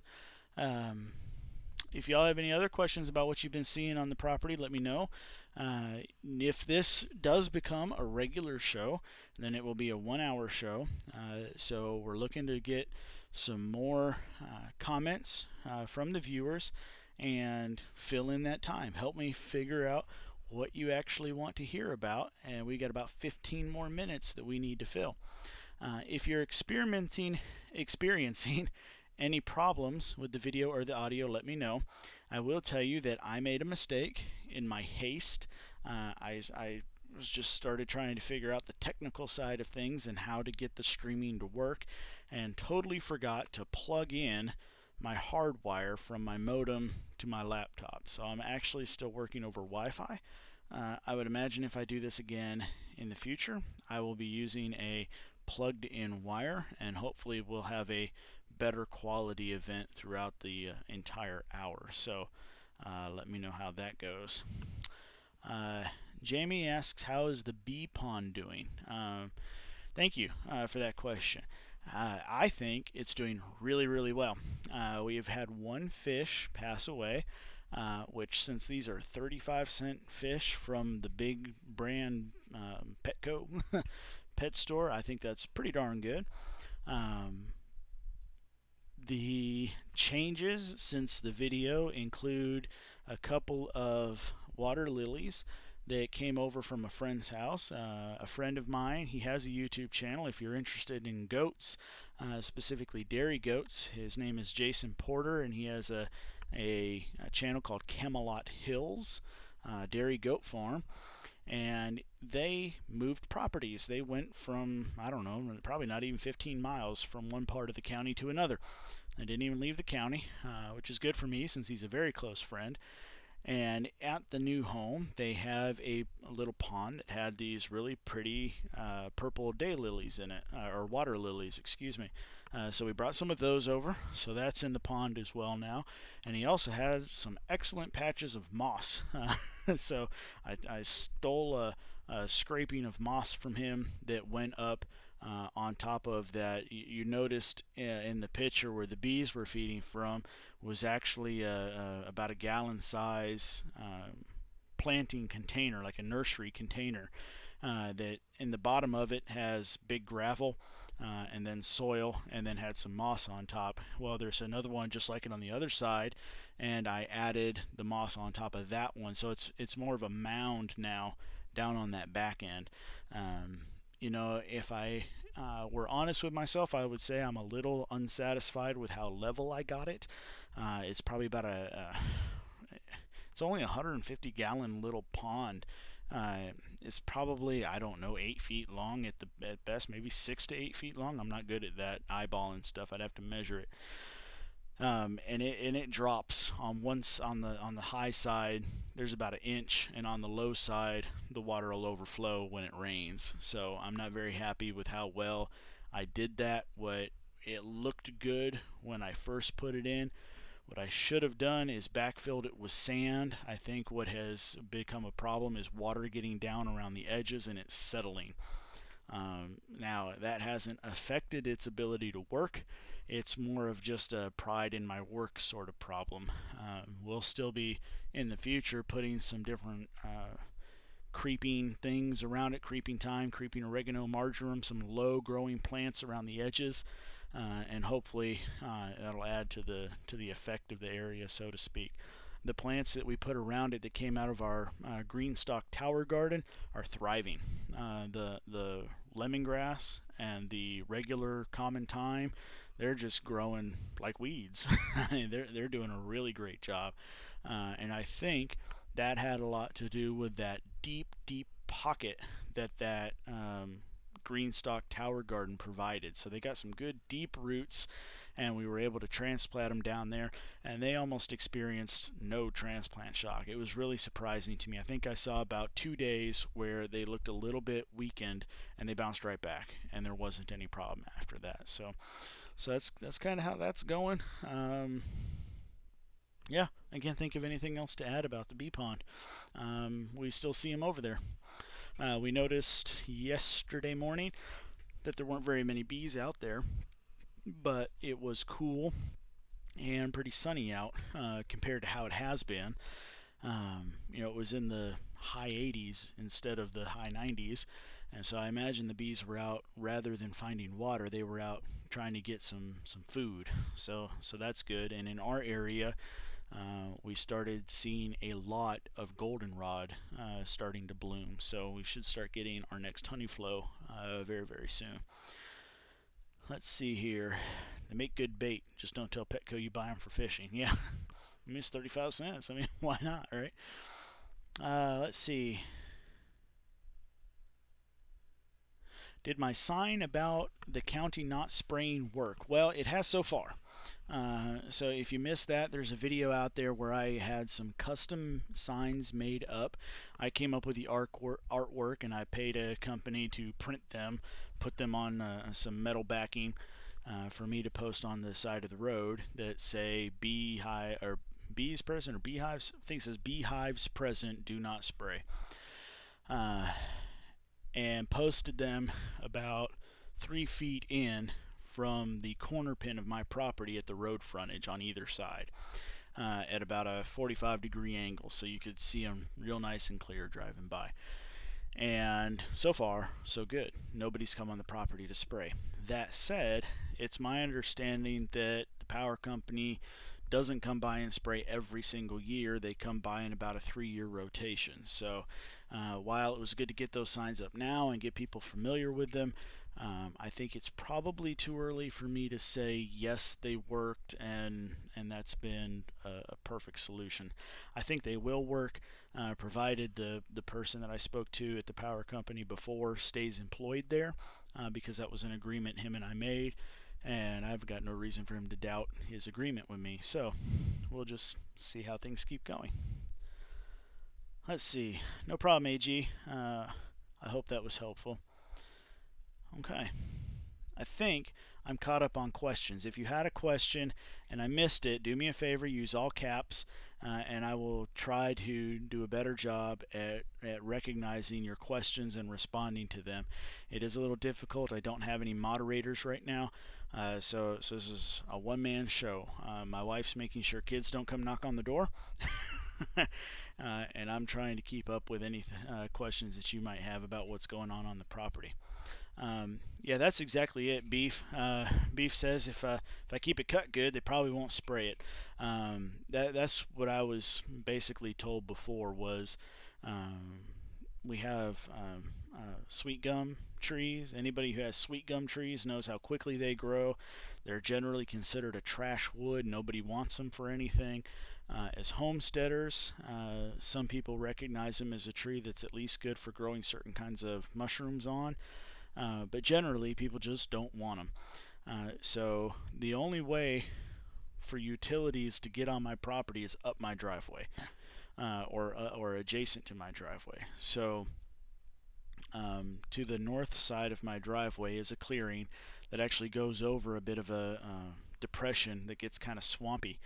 If y'all have any other questions about what you've been seeing on the property, let me know. If this does become a regular show, then it will be a 1-hour show. So we're looking to get some more comments from the viewers and fill in that time. Help me figure out what you actually want to hear about, and we got about 15 more minutes that we need to fill. If you're experiencing any problems with the video or the audio, let me know. I will tell you that I made a mistake in my haste. I was just started trying to figure out the technical side of things and how to get the streaming to work, and totally forgot to plug in my hard wire from my modem to my laptop. So I'm actually still working over Wi-Fi. I would imagine if I do this again in the future, I will be using a plugged in wire, and hopefully we'll have a better quality event throughout the entire hour. So Let me know how that goes. Jamie asks, how is the bee pond doing? Thank you for that question. I think it's doing really, really well. We have had one fish pass away, which, since these are 35-cent fish from the big brand Petco pet store, I think that's pretty darn good. The changes since the video include a couple of water lilies that came over from a friend's house. A friend of mine, he has a YouTube channel. If you're interested in goats, specifically dairy goats, his name is Jason Porter, and he has a channel called Camelot Hills Dairy Goat Farm. And they moved properties. They went from, I don't know, probably not even 15 miles from one part of the county to another. They didn't even leave the county, which is good for me since he's a very close friend. And at the new home, they have a little pond that had these really pretty purple daylilies in it, or water lilies, excuse me. So we brought some of those over, so that's in the pond as well now. And he also had some excellent patches of moss. So I stole a scraping of moss from him that went up on top of that. You noticed in the picture where the bees were feeding from was actually about a gallon size planting container, like a nursery container, that in the bottom of it has big gravel and then soil, and then had some moss on top. Well, there's another one just like it on the other side, and I added the moss on top of that one, so it's more of a mound now down on that back end. If I were honest with myself, I would say I'm a little unsatisfied with how level I got it. It's probably about it's only a 150 gallon little pond. It's probably, I don't know, 8 feet long at best, maybe 6 to 8 feet long. I'm not good at that eyeballing stuff. I'd have to measure it. And it drops on the high side. There's about an inch, and on the low side, the water will overflow when it rains. So I'm not very happy with how well I did that. It looked good when I first put it in. What I should have done is backfilled it with sand. I think what has become a problem is water getting down around the edges and it's settling. Now, that hasn't affected its ability to work. It's more of just a pride in my work sort of problem. We'll still be in the future putting some different creeping things around it, creeping thyme, creeping oregano, marjoram, some low growing plants around the edges. And hopefully that'll add to the effect of the area, so to speak. The plants that we put around it that came out of our green stalk tower garden are thriving. The lemongrass and the regular common thyme, they're just growing like weeds. They're doing a really great job, and I think that had a lot to do with that deep pocket that Greenstock Tower Garden provided. So they got some good deep roots, and we were able to transplant them down there, and they almost experienced no transplant shock. It was really surprising to me. I think I saw about 2 days where they looked a little bit weakened, and they bounced right back, and there wasn't any problem after that. So that's kind of how that's going. Yeah, I can't think of anything else to add about the bee pond. We still see them over there. We noticed yesterday morning that there weren't very many bees out there, but it was cool and pretty sunny out compared to how it has been. It was in the high 80s instead of the high 90s, and so I imagine the bees were out, rather than finding water, they were out trying to get some food. So that's good. And in our area, we started seeing a lot of goldenrod starting to bloom, so we should start getting our next honey flow very, very soon. Let's see here. They make good bait. Just don't tell Petco you buy them for fishing. Yeah, I mean, it's 35 cents. I mean, why not, right? Let's see. Did my sign about the county not spraying work? Well, it has so far. So if you missed that, there's a video out there where I had some custom signs made up. I came up with the artwork, and I paid a company to print them, put them on some metal backing for me to post on the side of the road that say be bees present or beehives. I think it says beehives present, do not spray. And posted them about 3 feet in from the corner pin of my property at the road frontage on either side, at about a 45-degree angle, so you could see them real nice and clear driving by. And so far, so good. Nobody's come on the property to spray. That said, it's my understanding that the power company doesn't come by and spray every single year. They come by in about a 3-year rotation. So while it was good to get those signs up now and get people familiar with them, I think it's probably too early for me to say yes, they worked and that's been a perfect solution. I think they will work, provided the person that I spoke to at the power company before stays employed there, because that was an agreement him and I made, and I've got no reason for him to doubt his agreement with me. So we'll just see how things keep going. Let's see. No problem, AG. I hope that was helpful. Okay. I think I'm caught up on questions. If you had a question and I missed it, do me a favor, use all caps, and I will try to do a better job at recognizing your questions and responding to them. It is a little difficult. I don't have any moderators right now, so this is a one-man show. My wife's making sure kids don't come knock on the door. And I'm trying to keep up with any questions that you might have about what's going on the property. Yeah, that's exactly it, Beef. Beef says if I keep it cut good, they probably won't spray it. That's what I was basically told before was we have sweet gum trees. Anybody who has sweet gum trees knows how quickly they grow. They're generally considered a trash wood. Nobody wants them for anything. As homesteaders, some people recognize them as a tree that's at least good for growing certain kinds of mushrooms on. But generally, people just don't want them. So the only way for utilities to get on my property is up my driveway, or adjacent to my driveway. So to the north side of my driveway is a clearing that actually goes over a bit of a depression that gets kind of swampy.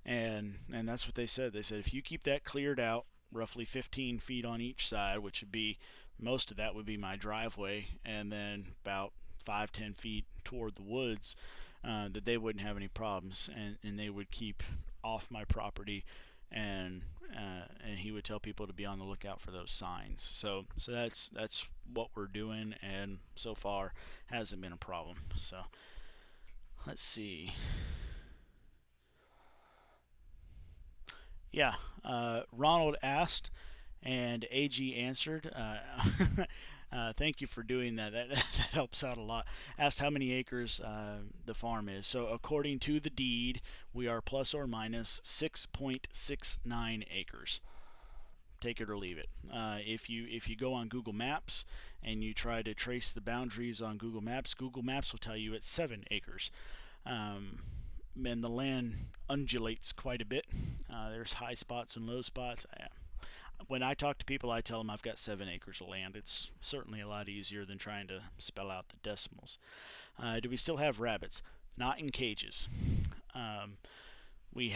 And that's what they said. They said if you keep that cleared out, roughly 15 feet on each side, which would be, most of that would be my driveway, and then about 5-10 feet toward the woods, that they wouldn't have any problems, and they would keep off my property, and he would tell people to be on the lookout for those signs. So that's what we're doing, and so far hasn't been a problem. So let's see. Yeah, Ronald asked, and AG answered. Thank you for doing that. That helps out a lot. Asked how many acres the farm is. So according to the deed, we are plus or minus 6.69 acres. Take it or leave it. If you go on Google Maps and you try to trace the boundaries on Google Maps will tell you it's 7 acres. And the land undulates quite a bit. There's high spots and low spots. When I talk to people, I tell them I've got 7 acres of land. It's certainly a lot easier than trying to spell out the decimals. Do we still have rabbits? Not in cages. We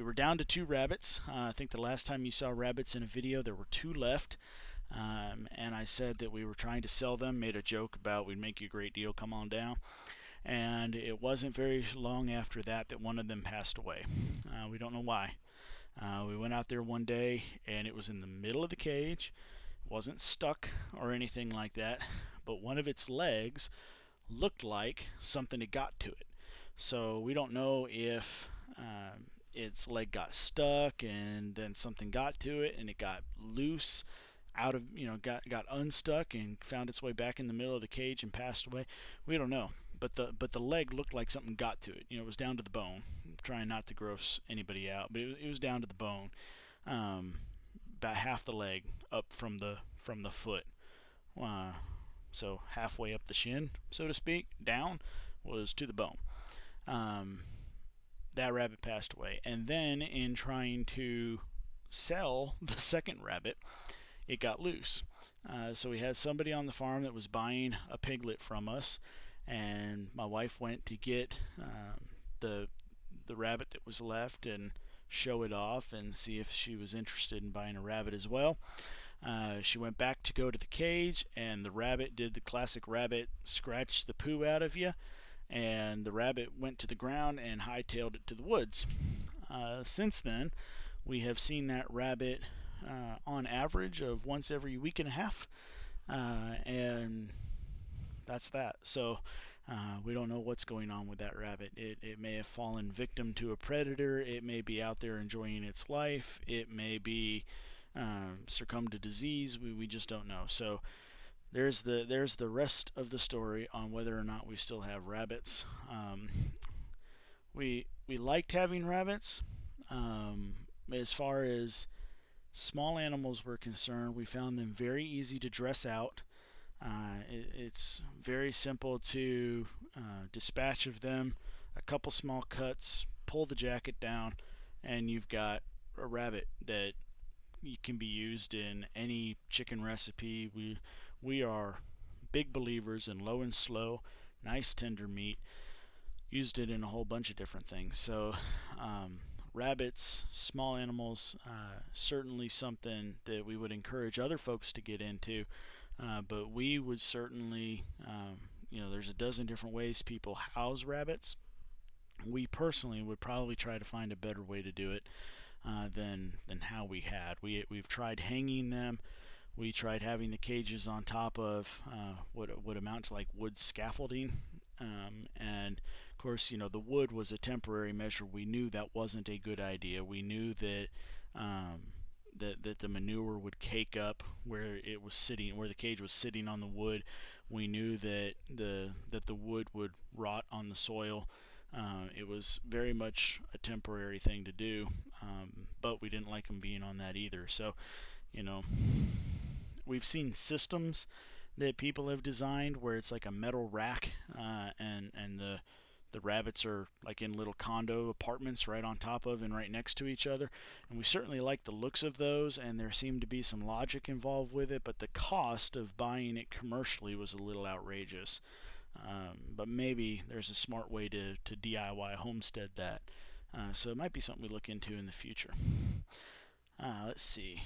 were down to 2 rabbits. I think the last time you saw rabbits in a video, there were 2 left. And I said that we were trying to sell them, made a joke about we'd make you a great deal, come on down. And it wasn't very long after that one of them passed away. We don't know why. We went out there one day and it was in the middle of the cage. It wasn't stuck or anything like that, but one of its legs looked like something had got to it. So we don't know if its leg got stuck and then something got to it and it got loose out of, got unstuck and found its way back in the middle of the cage and passed away. We don't know. But the leg looked like something got to it. It was down to the bone. I'm trying not to gross anybody out, but it was down to the bone. About half the leg up from the foot. So halfway up the shin, so to speak, down was to the bone. That rabbit passed away. And then in trying to sell the second rabbit, it got loose. So we had somebody on the farm that was buying a piglet from us. And my wife went to get the rabbit that was left, and show it off and see if she was interested in buying a rabbit as well. She went back to go to the cage, and the rabbit did the classic rabbit scratch the poo out of you, and the rabbit went to the ground and hightailed it to the woods. Since then, we have seen that rabbit on average of once every week and a half, and that's that. So we don't know what's going on with that rabbit. It may have fallen victim to a predator. It may be out there enjoying its life. It may be succumbed to disease. We just don't know. So there's the rest of the story on whether or not we still have rabbits. We liked having rabbits. As far as small animals were concerned, we found them very easy to dress out. It's very simple to dispatch of them, a couple small cuts, pull the jacket down, and you've got a rabbit that can be used in any chicken recipe. We are big believers in low and slow, nice tender meat. Used it in a whole bunch of different things. So rabbits, small animals, certainly something that we would encourage other folks to get into. But we would certainly, there's a dozen different ways people house rabbits. We personally would probably try to find a better way to do it than how we had. We've tried hanging them. We tried having the cages on top of what would amount to like wood scaffolding. And of course, the wood was a temporary measure. We knew that wasn't a good idea. We knew that that the manure would cake up where it was sitting, where the cage was sitting on the wood. We knew that the wood would rot on the soil. It was very much a temporary thing to do, but we didn't like them being on that either. So, we've seen systems that people have designed where it's like a metal rack, and the rabbits are like in little condo apartments right on top of and right next to each other. And we certainly like the looks of those, and there seemed to be some logic involved with it, but the cost of buying it commercially was a little outrageous. But maybe there's a smart way to DIY homestead that. So it might be something we look into in the future. Let's see.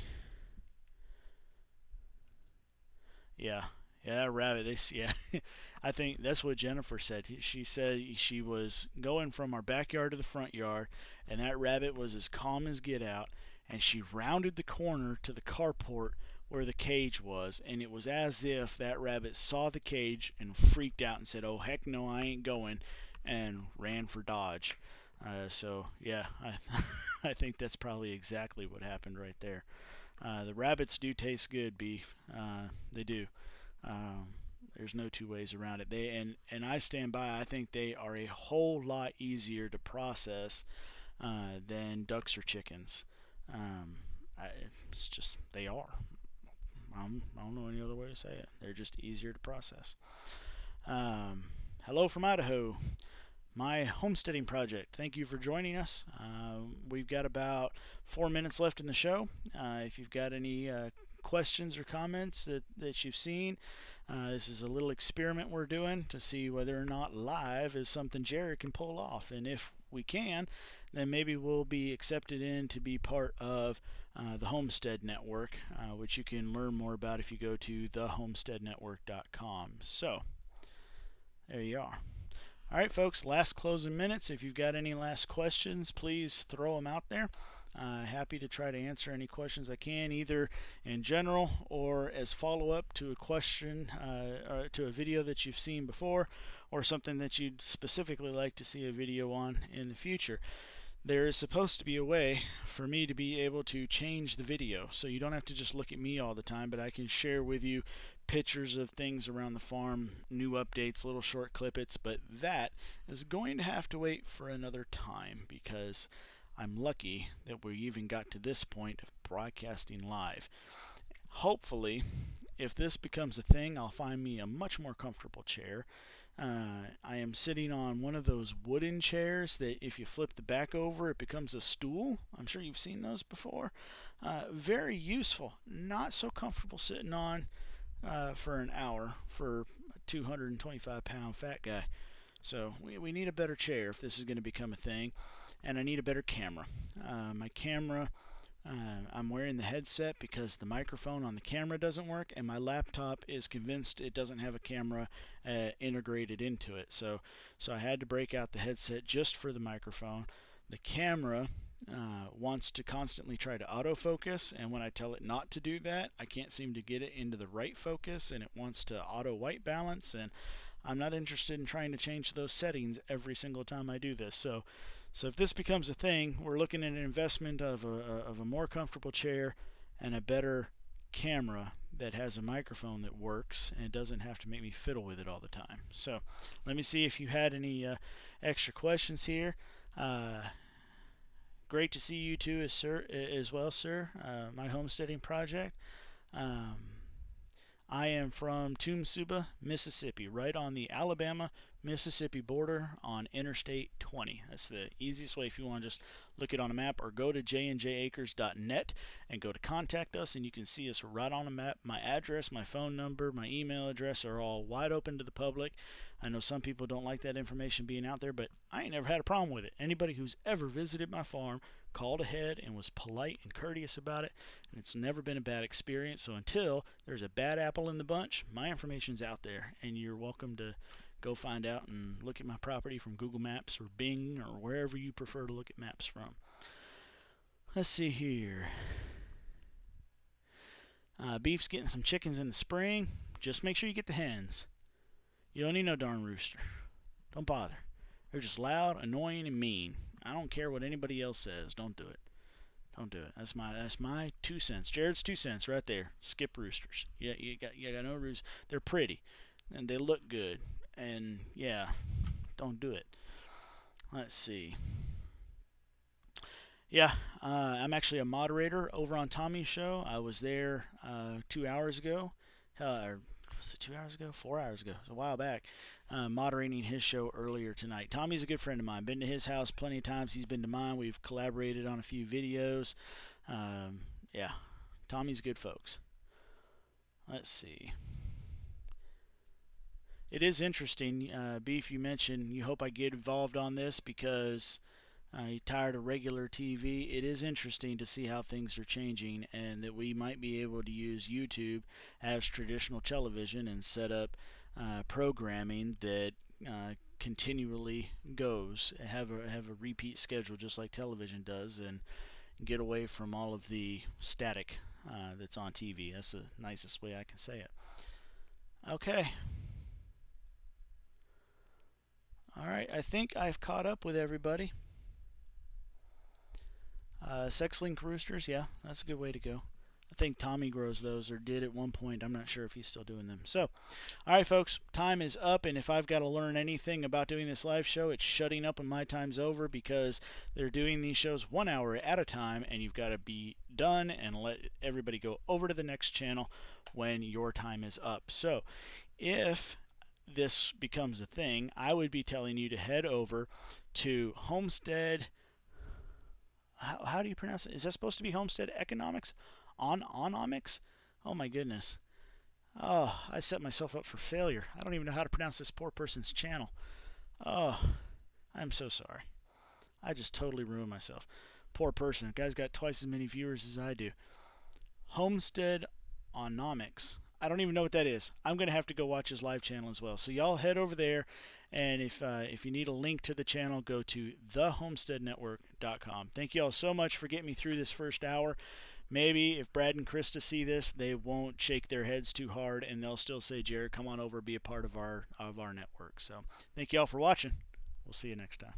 Yeah, rabbit. I think that's what Jennifer said. She said she was going from our backyard to the front yard, and that rabbit was as calm as get out. And she rounded the corner to the carport where the cage was, and it was as if that rabbit saw the cage and freaked out and said, "Oh heck no, I ain't going," and ran for Dodge. So yeah, I think that's probably exactly what happened right there. The rabbits do taste good, beef. They do. There's no two ways around it. And I stand by. I think they are a whole lot easier to process than ducks or chickens. It's just they are. I don't know any other way to say it. They're just easier to process. Hello from Idaho. My homesteading project. Thank you for joining us. We've got about 4 minutes left in the show. If you've got any questions or comments that you've seen, this is a little experiment we're doing to see whether or not live is something Jared can pull off. And if we can, then maybe we'll be accepted in to be part of the Homestead Network, which you can learn more about if you go to thehomesteadnetwork.com. So, there you are. All right, folks, last closing minutes. If you've got any last questions, please throw them out there. Happy to try to answer any questions I can, either in general or as follow-up to a question or to a video that you've seen before, or something that you'd specifically like to see a video on in the future. There is supposed to be a way for me to be able to change the video, so you don't have to just look at me all the time, but I can share with you pictures of things around the farm, new updates, little short clippets, but that is going to have to wait for another time, because I'm lucky that we even got to this point of broadcasting live. Hopefully, if this becomes a thing, I'll find me a much more comfortable chair. I am sitting on one of those wooden chairs that if you flip the back over, it becomes a stool. I'm sure you've seen those before. Very useful. Not so comfortable sitting on for an hour for a 225-pound fat guy. So we need a better chair if this is going to become a thing, and I need a better camera. My camera, I'm wearing the headset because the microphone on the camera doesn't work, and my laptop is convinced it doesn't have a camera integrated into it. So I had to break out the headset just for the microphone. The camera wants to constantly try to autofocus, and when I tell it not to do that, I can't seem to get it into the right focus, and it wants to auto white balance, and I'm not interested in trying to change those settings every single time I do this. So if this becomes a thing, we're looking at an investment of a more comfortable chair and a better camera that has a microphone that works and doesn't have to make me fiddle with it all the time. So let me see if you had any extra questions here. Great to see you too as well, sir. My homesteading project. I am from Tumsuba, Mississippi, right on the Alabama-Mississippi border on Interstate 20. That's the easiest way if you want to just look it on a map, or go to jnjacres.net and go to contact us, and you can see us right on a map. My address, my phone number, my email address are all wide open to the public. I know some people don't like that information being out there, but I ain't never had a problem with it. Anybody who's ever visited my farm called ahead and was polite and courteous about it, and it's never been a bad experience. So until there's a bad apple in the bunch, my information's out there, and you're welcome to go find out and look at my property from Google Maps or Bing or wherever you prefer to look at maps from. Let's see here. Beef's getting some chickens in the spring. Just make sure you get the hens. You don't need no darn rooster. Don't bother. They're just loud, annoying, and mean. I don't care what anybody else says. Don't do it. Don't do it. That's my 2 cents. Jared's 2 cents right there. Skip roosters. Yeah, you got no roosters. They're pretty and they look good. And yeah, don't do it. Let's see. Yeah, I'm actually a moderator over on Tommy's show. I was there 2 hours ago. Was it 2 hours ago? 4 hours ago. It was a while back. Moderating his show earlier tonight. Tommy's a good friend of mine. Been to his house plenty of times. He's been to mine. We've collaborated on a few videos. Yeah, Tommy's good folks. Let's see. It is interesting, Beef, you mentioned you hope I get involved on this because you're tired of regular TV. It is interesting to see how things are changing, and that we might be able to use YouTube as traditional television and set up programming that continually goes, have a repeat schedule just like television does, and get away from all of the static that's on TV. That's the nicest way I can say it. Okay. All right, I think I've caught up with everybody. Sex-link roosters, yeah, that's a good way to go. I think Tommy grows those, or did at one point. I'm not sure if he's still doing them. So, all right, folks, time is up, and if I've got to learn anything about doing this live show, it's shutting up when my time's over, because they're doing these shows 1 hour at a time, and you've got to be done and let everybody go over to the next channel when your time is up. So, if this becomes a thing, I would be telling you to head over to Homestead. How do you pronounce it? Is that supposed to be Homestead Economics? Onomics? Oh my goodness. Oh, I set myself up for failure. I don't even know how to pronounce this poor person's channel. Oh, I'm so sorry. I just totally ruined myself. Poor person. The guy's got twice as many viewers as I do. Homestead Onomics. I don't even know what that is. I'm going to have to go watch his live channel as well. So y'all head over there, and if you need a link to the channel, go to thehomesteadnetwork.com. Thank you all so much for getting me through this first hour. Maybe if Brad and Krista see this, they won't shake their heads too hard, and they'll still say, Jared, come on over, be a part of our network. So thank you all for watching. We'll see you next time.